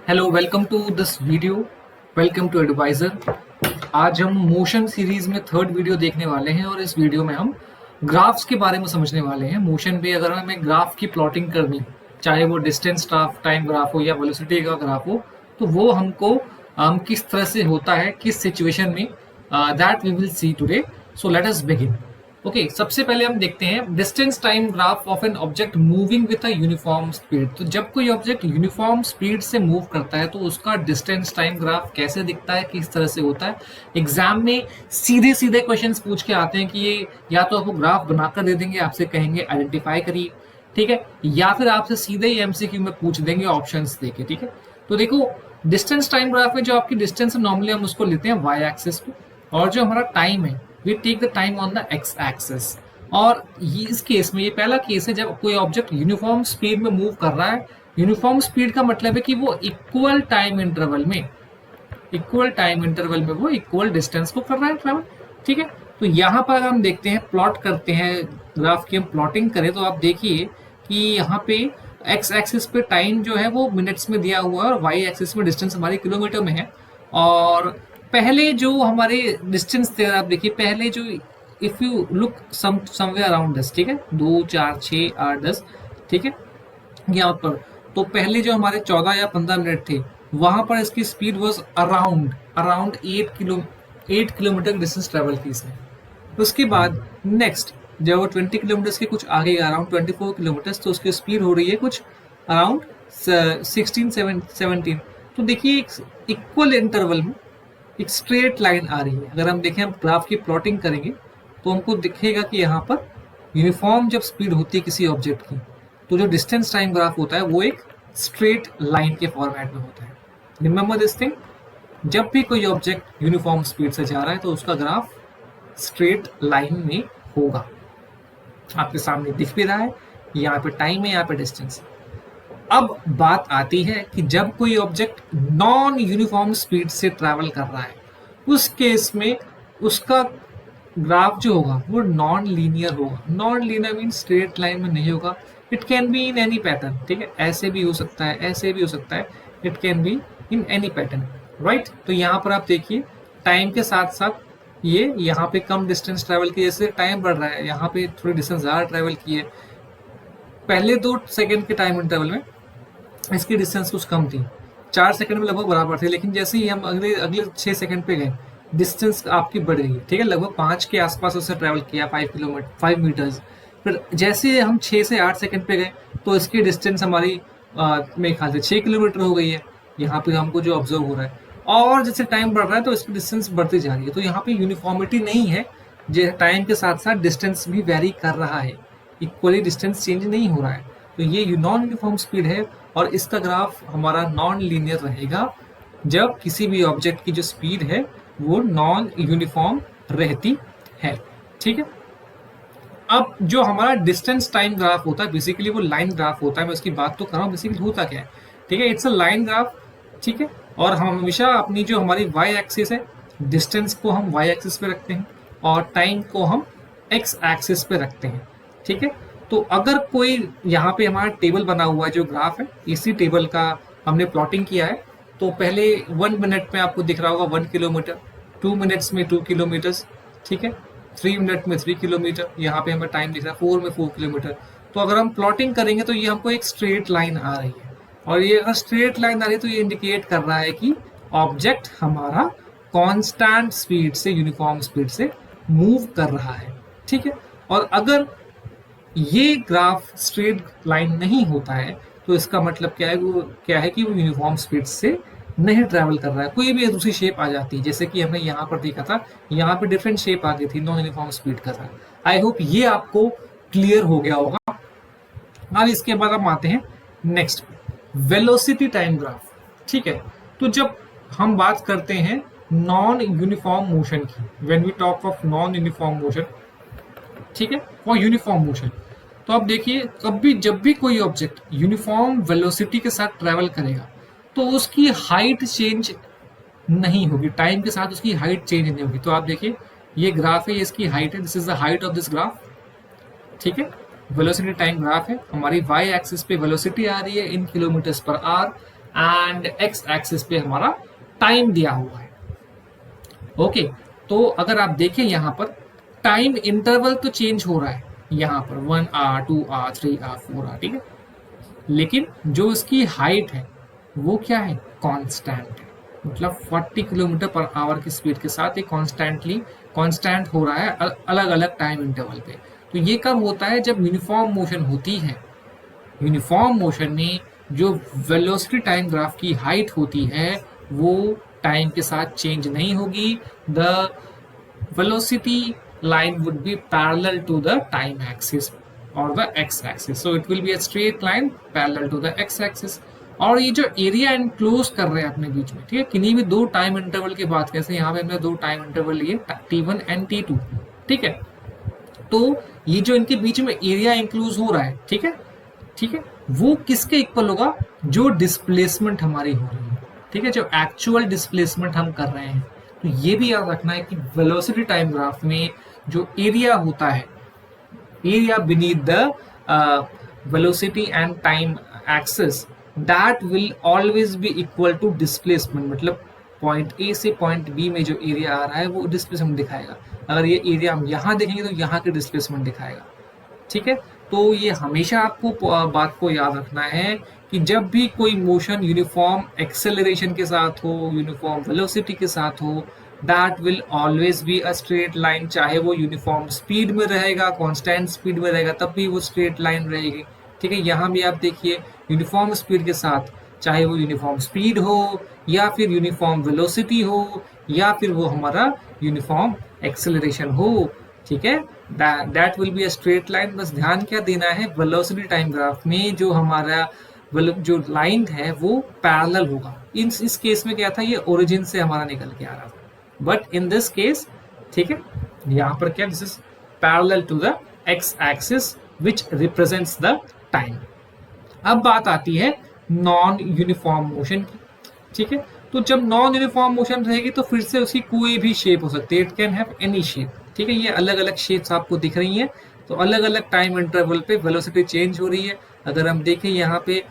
Hello, welcome to this video. Welcome to advisor. आज हम motion series में third video देखने वाले हैं और इस वीडियो में हम ग्राफ्स के बारे में समझने वाले हैं। मोशन पे अगर हमें ग्राफ की प्लॉटिंग करनी, चाहे वो डिस्टेंस ग्राफ, टाइम ग्राफ हो या वेलोसिटी का ग्राफ हो, तो वो हमको किस तरह से होता है, किस सिचुएशन में, that we will see today. So let us begin. Okay, सबसे पहले हम देखते हैं distance time graph of an object moving with a uniform speed. तो जब कोई ऑब्जेक्ट यूनिफॉर्म स्पीड से मूव करता है तो उसका डिस्टेंस टाइम ग्राफ कैसे दिखता है, किस तरह से होता है। एग्जाम में सीधे सीधे क्वेश्चंस पूछ के आते हैं कि ये या तो आपको ग्राफ बनाकर दे देंगे, आपसे कहेंगे आइडेंटिफाई करिए, ठीक है, या फिर आपसे सीधे ही एमसीक्यू में पूछ देंगे ऑप्शंस देके, ठीक है। तो देखो, डिस्टेंस टाइम ग्राफ में जो आपकी डिस्टेंस है नॉर्मली हम उसको लेते हैं वाई एक्सिस पे, और जो हमारा टाइम है we take the time on the x axis. और ये इस केस में, ये पहला केस है जब कोई ऑब्जेक्ट यूनिफॉर्म स्पीड में मूव कर रहा है। यूनिफॉर्म स्पीड का मतलब है कि वो इक्वल टाइम इंटरवल में वो इक्वल डिस्टेंस को कर रहा है ट्रैवल, ठीक है। तो यहाँ पर हम देखते हैं, प्लॉट करते हैं ग्राफ की, हम प्लॉटिंग करें तो आप देखिए कि यहाँ पे एक्स एक्सिस पे टाइम जो है वो मिनट्स में दिया हुआ है और वाई एक्सिस में डिस्टेंस हमारे किलोमीटर में है। और पहले जो हमारे डिस्टेंस थे, आप देखिए पहले जो, if you look somewhere around 10, ठीक है, 2 4 6 8 10, ठीक है, यहाँ पर तो पहले जो हमारे 14 या 15 मिनट थे वहां पर इसकी speed was around 8 kilometre distance travel की इसने। उसके बाद नेक्स्ट जब वो 20 किलोमीटर के कुछ आगे अराउंड 24 किलोमीटर, तो उसकी स्पीड हो रही है कुछ अराउंड 16-17। तो देखिए एक इक्वल इंटरवल में एक स्ट्रेट लाइन आ रही है। अगर हम देखें, हम ग्राफ की प्लॉटिंग करेंगे तो हमको दिखेगा कि यहाँ पर यूनिफॉर्म जब स्पीड होती है किसी ऑब्जेक्ट की, तो जो डिस्टेंस टाइम ग्राफ होता है वो एक स्ट्रेट लाइन के फॉर्मेट में होता है। रिमेंबर दिस थिंग, जब भी कोई ऑब्जेक्ट यूनिफॉर्म स्पीड से जा रहा है तो उसका ग्राफ स्ट्रेट लाइन में होगा। आपके सामने दिख भी रहा है, यहाँ पे टाइम है, यहाँ पे डिस्टेंस। अब बात आती है कि जब कोई ऑब्जेक्ट नॉन यूनिफॉर्म स्पीड से ट्रैवल कर रहा है, उस केस में उसका ग्राफ जो होगा वो नॉन लीनियर होगा। Non linear mean straight line में नहीं होगा। It can be in any pattern, ठीक है, ऐसे भी हो सकता है, ऐसे भी हो सकता है, it can be in any pattern, right. तो यहाँ पर आप देखिए टाइम के साथ साथ ये यहाँ पे कम डिस्टेंस ट्रैवल की, जैसे टाइम बढ़ रहा है यहाँ पे थोड़ी डिस्टेंस ज़्यादा ट्रैवल की है। पहले 2 सेकेंड के टाइम इंटरवल में इसकी डिस्टेंस कुछ कम थी, 4 सेकंड में लगभग बराबर थे, लेकिन जैसे ही हम अगले 6 सेकंड पे गए डिस्टेंस आपकी बढ़ गई, ठीक है, लगभग 5 के आसपास उससे ट्रैवल किया, 5 मीटर्स। फिर जैसे हम 6 से 8 सेकंड पे गए तो इसकी डिस्टेंस हमारी मेरे ख्याल से 6 किलोमीटर हो गई है, यहाँ पे हमको जो ऑब्जर्व हो रहा है। और जैसे टाइम बढ़ रहा है तो इसकी डिस्टेंस बढ़ती जा रही है। तो यहाँ पे यूनिफॉर्मिटी नहीं है, जो टाइम के साथ साथ डिस्टेंस भी वेरी कर रहा है, इक्वली डिस्टेंस चेंज नहीं हो रहा है। तो ये नॉन यूनिफॉर्म स्पीड है और इसका ग्राफ हमारा नॉन लीनियर रहेगा जब किसी भी ऑब्जेक्ट की जो स्पीड है वो नॉन यूनिफॉर्म रहती है, ठीक है। अब जो हमारा डिस्टेंस टाइम ग्राफ होता है बेसिकली वो लाइन ग्राफ होता है। मैं उसकी बात तो कर रहा हूँ, बेसिकली होता क्या है, ठीक है, इट्स अ लाइन ग्राफ, ठीक है। और हम हमेशा अपनी जो हमारी वाई एक्सिस है, डिस्टेंस को हम वाई एक्सिस पे रखते हैं और टाइम को हम एक्स एक्सिस पे रखते हैं, ठीक है। तो अगर कोई यहाँ पे हमारा टेबल बना हुआ है जो ग्राफ है, इसी टेबल का हमने प्लॉटिंग किया है। तो पहले 1 मिनट में आपको दिख रहा होगा 1 किलोमीटर, 2 मिनट्स में 2 किलोमीटर्स, ठीक है, 3 मिनट में 3 किलोमीटर, यहाँ पे हमें टाइम दिख रहा है 4 में 4 किलोमीटर। तो अगर हम प्लॉटिंग करेंगे तो ये हमको एक स्ट्रेट लाइन आ रही है, और ये अगर स्ट्रेट लाइन आ रही है तो ये इंडिकेट कर रहा है कि ऑब्जेक्ट हमारा कांस्टेंट स्पीड से, यूनिफॉर्म स्पीड से मूव कर रहा है, ठीक है। और अगर ये ग्राफ स्ट्रेट लाइन नहीं होता है तो इसका मतलब क्या है कि वो यूनिफॉर्म स्पीड से नहीं ट्रैवल कर रहा है, कोई भी दूसरी शेप आ जाती है, जैसे कि हमने यहाँ पर देखा था, यहाँ पे डिफरेंट शेप आ गई थी, नॉन यूनिफॉर्म स्पीड कर रहा है। आई होप ये आपको क्लियर हो गया होगा। अब इसके बाद हम आते हैं नेक्स्ट, वेलोसिटी टाइम ग्राफ, ठीक है। तो जब हम बात करते हैं नॉन यूनिफॉर्म मोशन की, when we talk of non uniform motion, ठीक है, और यूनिफॉर्म मोशन, तो आप देखिए कभी जब भी कोई ऑब्जेक्ट यूनिफॉर्म वेलोसिटी के साथ ट्रैवल करेगा तो उसकी हाइट चेंज नहीं होगी, टाइम के साथ उसकी हाइट चेंज नहीं होगी। तो आप देखिए ये ग्राफ है, ये इसकी हाइट है, this is the height of this graph, ठीक है। वेलोसिटी टाइम ग्राफ है, हमारी वाई एक्सिस पे वेलोसिटी आ रही है in kilometres per hour, and X axis पे हमारा टाइम दिया हुआ है। ओके, तो अगर आप देखें यहाँ पर टाइम इंटरवल तो चेंज हो रहा है, यहाँ पर 1 आवर 2 आवर 3 आवर 4 आवर, ठीक है, लेकिन जो इसकी हाइट है वो क्या है, कांस्टेंट है। मतलब 40 किलोमीटर पर आवर की स्पीड के साथ ये कांस्टेंट हो रहा है अलग अलग टाइम इंटरवल पे। तो ये कब होता है, जब यूनिफॉर्म मोशन होती है। यूनिफॉर्म मोशन में जो वेलोसिटी टाइम ग्राफ की हाइट होती है वो टाइम के साथ चेंज नहीं होगी। The velocity line would be parallel to the time axis or the x axis, so it will be a straight line parallel to the x axis। और ये जो एरिया एनक्लोज कर रहे हैं अपने बीच में, ठीक है, किन्हीं भी दो टाइम इंटरवल की बात, कैसे यहाँ पे हमने दो टाइम इंटरवल लिए t1 एंड t2, ठीक है, तो ये जो इनके बीच में एरिया इंक्लूज हो रहा है, ठीक है, ठीक है, वो किसके इक्वल होगा, जो डिस्प्लेसमेंट हमारी हो रही है, ठीक है, जो एक्चुअल डिस्प्लेसमेंट हम कर रहे हैं। तो ये भी याद रखना है कि वेलोसिटी टाइम ग्राफ में जो एरिया होता है, area beneath the velocity and time axis, that will always be equal to displacement. मतलब पॉइंट ए से पॉइंट बी में जो एरिया आ रहा है वो डिस्प्लेसमेंट दिखाएगा। अगर ये एरिया हम यहाँ देखेंगे तो यहाँ के डिस्प्लेसमेंट दिखाएगा, ठीक है। तो ये हमेशा आपको बात को याद रखना है कि जब भी कोई मोशन यूनिफॉर्म एक्सेलरेशन के साथ हो, यूनिफॉर्म वेलोसिटी के साथ हो, that will always be a straight line. चाहे वो यूनिफॉर्म स्पीड में रहेगा, कांस्टेंट स्पीड में रहेगा, तब भी वो स्ट्रेट लाइन रहेगी, ठीक है। यहाँ भी आप देखिए यूनिफॉर्म स्पीड के साथ, चाहे वो यूनिफॉर्म स्पीड हो या फिर यूनिफॉर्म वेलोसिटी हो या फिर वो हमारा यूनिफॉर्म एक्सेलरेशन हो, ठीक है, that will be a straight line. बस ध्यान क्या देना है, वेलोसिटी टाइम ग्राफ में जो हमारा जो लाइन है वो पैरेलल होगा। इस केस में क्या था, ये ओरिजिन से हमारा निकल के आ रहा था, बट इन दिस केस, ठीक है, यहाँ पर क्या, this is parallel to the x axis which represents the time. अब बात आती है नॉन यूनिफॉर्म मोशन की, ठीक है। तो जब नॉन यूनिफॉर्म मोशन रहेगी तो फिर से उसकी कोई भी शेप हो सकती है, it can have any shape, ठीक है। ये अलग अलग शेप्स आपको दिख रही हैं, तो अलग अलग टाइम इंटरवल पे वेलोसिटी चेंज हो रही है। अगर हम देखें यहाँ पे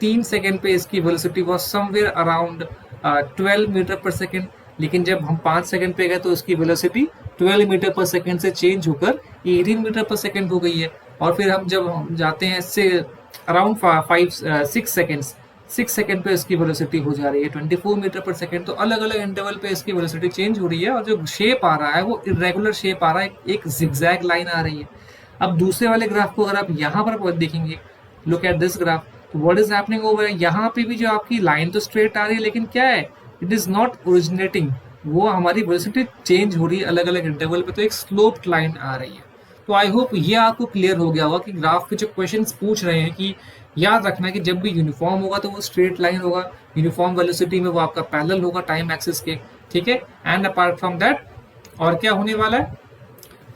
3 सेकेंड पे इसकी velocity was somewhere around 12 metre per second, लेकिन जब हम 5 सेकेंड पे गए तो इसकी वेलोसिटी 12 मीटर पर सेकेंड से चेंज होकर 18 मीटर पर सेकेंड हो गई है। और फिर हम जब हम जाते हैं इससे अराउंड 6 सेकेंड पे इसकी वेलोसिटी हो जा रही है 24 मीटर पर सेकेंड। तो अलग अलग इंटरवल पे इसकी वेलोसिटी चेंज हो रही है और जो शेप आ रहा है वो इरेगुलर शेप आ रहा है, एक जिगजैग लाइन आ रही है। अब दूसरे वाले ग्राफ को अगर आप यहाँ पर देखेंगे, लुक एट दिस ग्राफ, तो व्हाट इज हैपनिंग ओवर, यहाँ पे भी जो आपकी लाइन तो स्ट्रेट आ रही है, लेकिन क्या है, इट इज नॉट ओरिजिनेटिंग, वो हमारी वेलोसिटी चेंज हो रही है अलग अलग इंटरवल पे, तो एक स्लोप्ड लाइन आ रही है। तो आई होप ये आपको क्लियर हो गया होगा कि ग्राफ के जो क्वेश्चंस पूछ रहे हैं कि याद रखना कि जब भी यूनिफॉर्म होगा तो वो स्ट्रेट लाइन होगा, यूनिफॉर्म वेलोसिटी में वो आपका पैरेलल होगा टाइम एक्सिस के, ठीक है। एंड अपार्ट फ्रॉम दैट और क्या होने वाला है,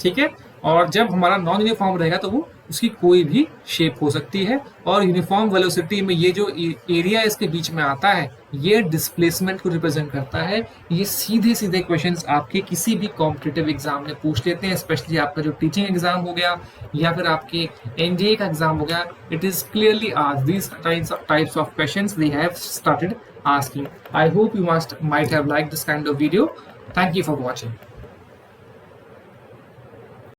ठीक है, और जब हमारा नॉन यूनिफॉर्म रहेगा तो वो उसकी कोई भी शेप हो सकती है। और यूनिफॉर्म वेलोसिटी में ये जो एरिया इसके बीच में आता है ये डिस्प्लेसमेंट को रिप्रेजेंट करता है। ये सीधे सीधे क्वेश्चंस आपके किसी भी कॉम्पिटिटिव एग्जाम में पूछ लेते हैं, स्पेशली आपका जो टीचिंग एग्जाम हो गया या फिर आपके एनडीए का एग्जाम हो गया, it is clearly asked these types of questions they have started asking. I hope you might have liked this kind of video. Thank you for watching.